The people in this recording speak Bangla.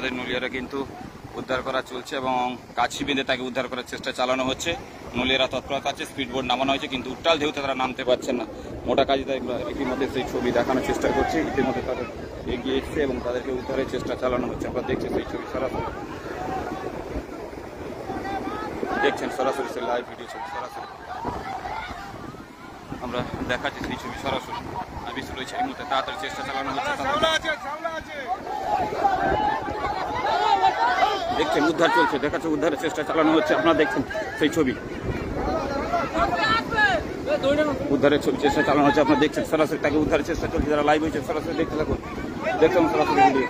আমাদের নলিয়ারা কিন্তু উদ্ধার করা চলছে এবং কাছি বেঁধে তাকে উদ্ধার করার চেষ্টা চালানো হচ্ছে। নলিয়ারা তৎপরতা আছে, স্পিডবোট নামানো হয়েছে, কিন্তু উত্তাল ঢেউতে তারা নামতে পারছেন না। মোটা কাজে তাই ইতিমধ্যে সেই ছবি দেখানোর চেষ্টা করছি। ইতিমধ্যে তাদের এগিয়ে এসছে এবং তাদেরকে উদ্ধারের চেষ্টা চালানো হচ্ছে। আমরা দেখছি সেই ছবি সরাসরি দেখছেন, সরাসরি সেই লাইভ ভিডিও ছবি সরাসরি আমরা দেখাচ্ছি সেই ছবি সরাসরি। আমি রয়েছে এই মুহূর্তে তাড়াতাড়ি চেষ্টা চালানো হচ্ছে। দেখছেন উদ্ধার চলছে, দেখাচ্ছে উদ্ধারের চেষ্টা চালানো হচ্ছে। আপনারা দেখছেন সেই ছবি, উদ্ধারের ছবি চেষ্টা চালানো হচ্ছে। আপনারা দেখছেন সরাসরি তাকে উদ্ধারের চেষ্টা চলছে। যারা লাইভ হয়েছে সরাসরি দেখতে থাকুন, দেখছেন সরাসরি ভিডিও।